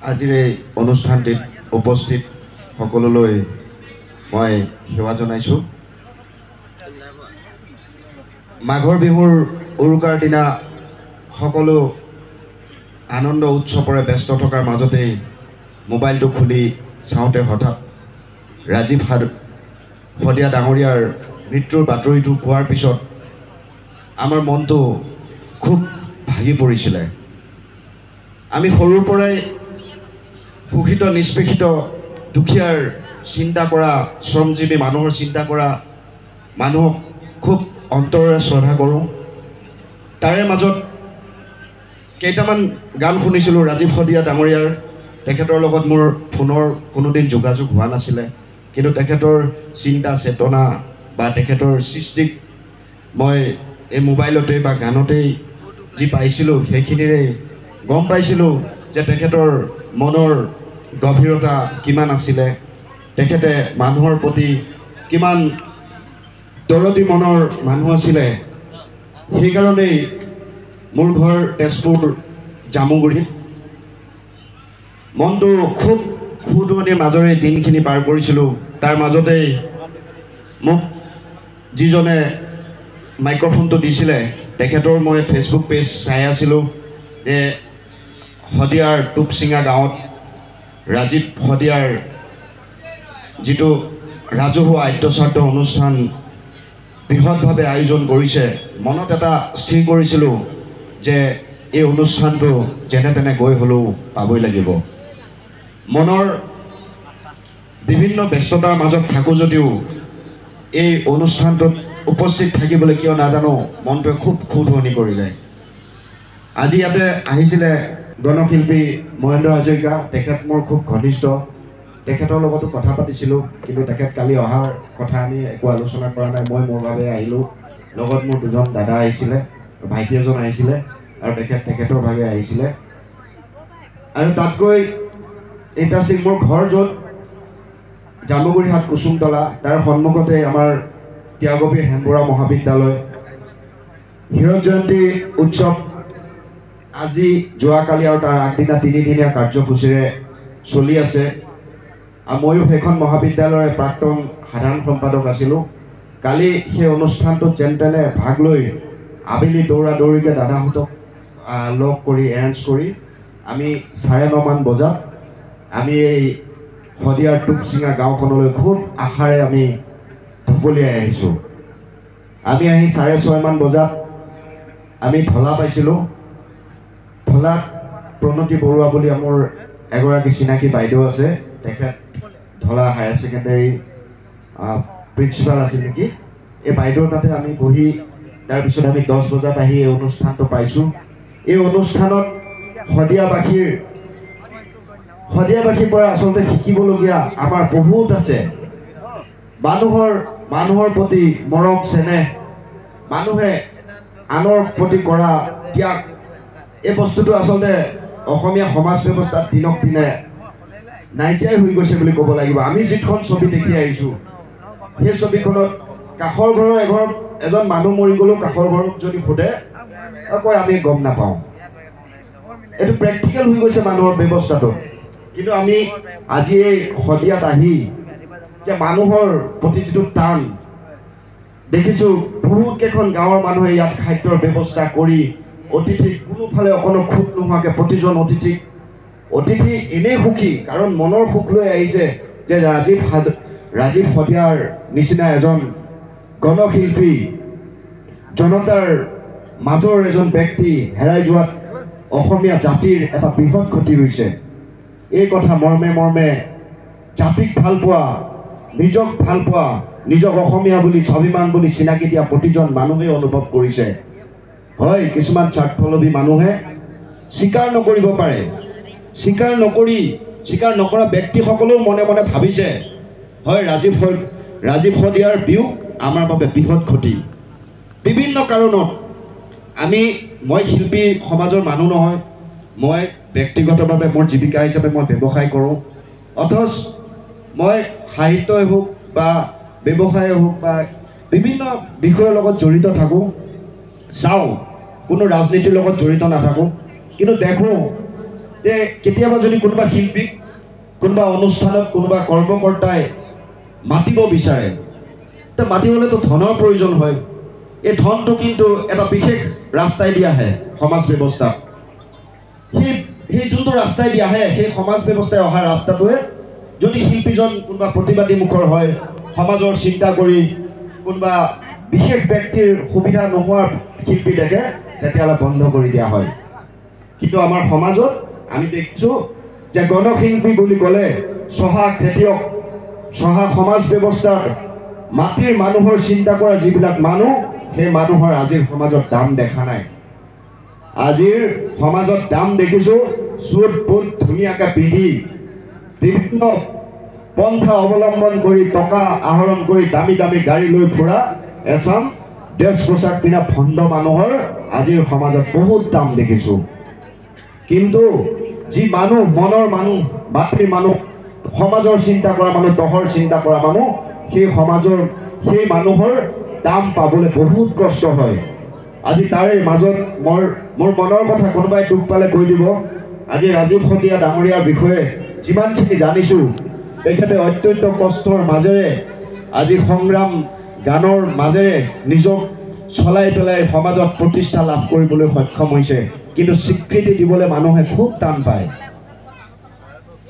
আজিৰ এই অনুষ্ঠানটিত উপস্থিত সকলোলৈ মই সেৱা জনাইছোঁ। মাঘৰ বিহুৰ উৰুকাৰ দিনা সকলো আনন্দ উৎসৱৰে ব্যস্ত থকাৰ মাজতেই মোবাইলটো খুলি চাওঁতে হঠাৎ ৰাজীৱ শদিয়া ডাঙৰীয়াৰ মৃত্যুৰ বাতৰিটো পোৱাৰ পিছত আমাৰ মনটো খুব ভাগি পৰিছিলে। আমি সৰুৰ পৰাই শোষিত নিষ্পেষিত দুখীয়াৰ চিন্তা কৰা শ্ৰমজীৱী মানুহৰ চিন্তা কৰা মানুহক খুব অন্তৰেৰে শ্ৰদ্ধা কৰোঁ। তাৰে মাজত কেইটামান গান শুনিছিলোঁ ৰাজীৱ শদিয়া ডাঙৰীয়াৰ। তেখেতৰ লগত মোৰ ফোনৰ কোনোদিন যোগাযোগ হোৱা নাছিলে, কিন্তু তেখেতৰ চিন্তা চেতনা বা তেখেতৰ সৃষ্টিক মই এই মোবাইলতেই বা গানতেই যি পাইছিলোঁ সেইখিনিৰে গম পাইছিলোঁ যে তেখেতৰ মনৰ গভীৰতা কিমান আছিলে, তেখেতে মানুহৰ প্ৰতি কিমান দৰদী মনৰ মানুহ আছিলে। সেইকাৰণেই মোৰ ঘৰ তেজপুৰ জামুগুৰিত। মনটো খুব সুদুৱনিৰ মাজৰে দিনখিনি পাৰ কৰিছিলোঁ। তাৰ মাজতেই মোক যিজনে মাইক্ৰফোনটো দিছিলে তেখেতৰ মই ফেচবুক পেজ চাই আছিলোঁ যে শদিয়াৰ টুপচিঙা গাঁৱত ৰাজীৱ শদিয়াৰ যিটো ৰাজহুৱা আদ্যশ্ৰাদ্ধ অনুষ্ঠান বৃহৎভাৱে আয়োজন কৰিছে। মনত এটা স্থিৰ কৰিছিলোঁ যে এই অনুষ্ঠানটো যেনে তেনে গৈ হ'লেও পাবই লাগিব। মনৰ বিভিন্ন ব্যস্ততাৰ মাজত থাকোঁ যদিও এই অনুষ্ঠানটোত উপস্থিত থাকিবলৈ কিয় নাজানো মনটোৱে খুব সুধুৱনি কৰিলে। আজি ইয়াতে আহিছিলে গণশিল্পী মহেন্দ্ৰ হাজৰিকা। তেখেত মোৰ খুব ঘনিষ্ঠ, তেখেতৰ লগতো কথা পাতিছিলোঁ, কিন্তু তেখেত কালি অহাৰ কথা আমি একো আলোচনা কৰা নাই। মই মোৰ বাবে আহিলোঁ, লগত মোৰ দুজন দাদা আহিছিলে, ভাইটি এজন আহিছিলে আৰু তেখেতৰ ভাগে আহিছিলে। আৰু তাতকৈ ইণ্টাৰেষ্টিং, মোৰ ঘৰ য'ত জামুগুৰি হাট কুসুমতলা, তাৰ সন্মুখতে আমাৰ ত্যাগবীৰ হেমবুঢ়া মহাবিদ্যালয়। হীৰক জয়ন্তী উৎসৱ আজি যোৱাকালি আৰু তাৰ আগদিনা তিনিদিনীয়া কাৰ্যসূচীৰে চলি আছে। ময়ো সেইখন মহাবিদ্যালয়ৰ প্ৰাক্তন সাধাৰণ সম্পাদক আছিলোঁ। কালি সেই অনুষ্ঠানটোত যেন তেনে ভাগ লৈ আবেলি দৌৰা দৌৰিকৈ দাদাহঁতক লগ কৰি এৰেঞ্জ কৰি আমি 9:30মান বজাত আমি এই শদিয়াৰ টুপচিঙা গাঁওখনলৈ খুব আশাৰে আমি ঢপলিয়াই আহিছোঁ। আমি আহি 6:30মান বজাত আমি ঢলা পাইছিলোঁ। ঢলাত প্ৰণতি বৰুৱা বুলি মোৰ এগৰাকী চিনাকী বাইদেউ আছে, তেখেত ঢলা হায়াৰ ছেকেণ্ডেৰী প্ৰিন্সিপাল আছিল নেকি। এই বাইদেউৰ তাতে আমি বহি তাৰপিছত আমি 10 বজাত আহি এই অনুষ্ঠানটো পাইছোঁ। এই অনুষ্ঠানত শদিয়াবাসীৰ পৰা আচলতে শিকিবলগীয়া আমাৰ বহুত আছে। মানুহৰ প্ৰতি মৰম চেনেহ, মানুহে আনৰ প্ৰতি কৰা ত্যাগ, এই বস্তুটো আচলতে অসমীয়া সমাজ ব্যৱস্থাত দিনক দিনে নাইকিয়াই হৈ গৈছে বুলি ক'ব লাগিব। আমি যিখন ছবি দেখি আহিছোঁ সেই ছবিখনত কাষৰ ঘৰৰ এজন মানুহ মৰি গ'লেও কাষৰ ঘৰত যদি সোধে কয় আমি গম নাপাওঁ। এইটো প্ৰেক্টিকেল হৈ গৈছে মানুহৰ ব্যৱস্থাটো। কিন্তু আমি আজি এই শদিয়াত আহি যে মানুহৰ প্ৰতি যিটো টান দেখিছোঁ, বহুত কেইখন গাঁৱৰ মানুহে ইয়াত খাদ্যৰ ব্যৱস্থা কৰি অতিথিক কোনোফালে অকণো খুব নোহোৱাকৈ প্ৰতিজন অতিথি এনেই সুখী, কাৰণ মনৰ সুখ লৈ আহিছে যে ৰাজীৱ শদিয়াৰ নিচিনা এজন গণশিল্পী, জনতাৰ মাজৰ এজন ব্যক্তি হেৰাই যোৱাত অসমীয়া জাতিৰ এটা বৃহৎ ক্ষতি হৈছে। এই কথা মৰ্মে জাতিক ভাল পোৱা, নিজক ভাল পোৱা, নিজক অসমীয়া বুলি স্বাভিমান বুলি চিনাকি দিয়া প্ৰতিজন মানুহেই অনুভৱ কৰিছে। হয়, কিছুমান স্বাৰ্থলোভী মানুহে স্বীকাৰ নকৰিব পাৰে, স্বীকাৰ নকৰা ব্যক্তিসকলেও মনে মনে ভাবিছে হয় ৰাজীৱ শদিয়াৰ বিয়োগ আমাৰ বাবে বৃহৎ ক্ষতি। বিভিন্ন কাৰণত মই শিল্পী সমাজৰ মানুহ নহয়, মই ব্যক্তিগতভাৱে মোৰ জীৱিকা হিচাপে মই ব্যৱসায় কৰোঁ। অথচ মই সাহিত্যই হওক বা ব্যৱসায়ে হওক বা বিভিন্ন বিষয়ৰ লগত জড়িত থাকোঁ, চাওঁ, কোনো ৰাজনীতিৰ লগত জড়িত নাথাকোঁ, কিন্তু দেখোঁ যে কেতিয়াবা যদি কোনোবা শিল্পীক কোনোবা অনুষ্ঠানত কোনোবা কৰ্মকৰ্তাই মাতিব বিচাৰে, তো মাতিবলৈতো ধনৰ প্ৰয়োজন হয়। এই ধনটো কিন্তু এটা বিশেষ ৰাস্তাই দি আহে সমাজ ব্যৱস্থাত। সেই যোনটো ৰাস্তাই দি আহে, সেই সমাজ ব্যৱস্থাই অহা ৰাস্তাটোৱে যদি শিল্পীজন কোনোবা প্ৰতিবাদীমুখৰ হয়, সমাজৰ চিন্তা কৰি কোনোবা বিশেষ ব্যক্তিৰ সুবিধা নোহোৱা শিল্পী দেখে, তেতিয়াহ'লে বন্ধ কৰি দিয়া হয়। কিন্তু আমাৰ সমাজত আমি দেখিছোঁ যে গণশিল্পী বুলি ক'লে চহা খেতিয়ক, চহা সমাজ ব্যৱস্থাৰ মাটিৰ মানুহৰ চিন্তা কৰা যিবিলাক মানুহ, সেই মানুহৰ আজিৰ সমাজত দাম দেখা নাই। আজিৰ সমাজত দাম দেখিছোঁ চুট বুট ধুনীয়াকৈ পিন্ধি বিভিন্ন পন্থা অৱলম্বন কৰি টকা আহৰণ কৰি দামী দামী গাড়ী লৈ ফুৰা এচাম ড্ৰেছ পোছাক পিন্ধা ভণ্ড মানুহৰ আজিৰ সমাজত বহুত দাম দেখিছোঁ। কিন্তু যি মানুহ, মনৰ মানুহ, মাতৃৰ মানুহ, সমাজৰ চিন্তা কৰা মানুহ, দহৰ চিন্তা কৰা মানুহ, সেই মানুহৰ দাম পাবলৈ বহুত কষ্ট হয়। আজি তাৰে মাজত মোৰ মনৰ কথা কোনোবাই দুখ পালে কৈ দিব। আজি ৰাজীৱ সতীয়া ডাঙৰীয়াৰ বিষয়ে যিমানখিনি জানিছোঁ, তেখেতে অত্যন্ত কষ্টৰ মাজেৰে আজি সংগ্ৰাম গানৰ মাজেৰে নিজক চলাই পেলাই সমাজত প্ৰতিষ্ঠা লাভ কৰিবলৈ সক্ষম হৈছে। কিন্তু স্বীকৃতি দিবলৈ মানুহে খুব টান পায়।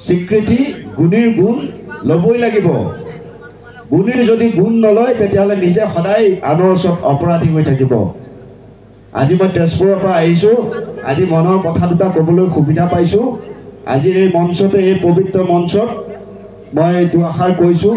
স্বীকৃতি গুণীৰ গুণ ল'বই লাগিব। গুণীৰ যদি গুণ নলয়, তেতিয়াহ'লে নিজে সদায় আনৰ ওচৰত অপৰাধী হৈ থাকিব। আজি মই তেজপুৰৰ পৰা আহিছোঁ, আজি মনৰ কথা দুটা ক'বলৈ সুবিধা পাইছোঁ। আজিৰ এই মঞ্চতে, এই পবিত্ৰ মঞ্চত মই দুআষাৰ কৈছোঁ।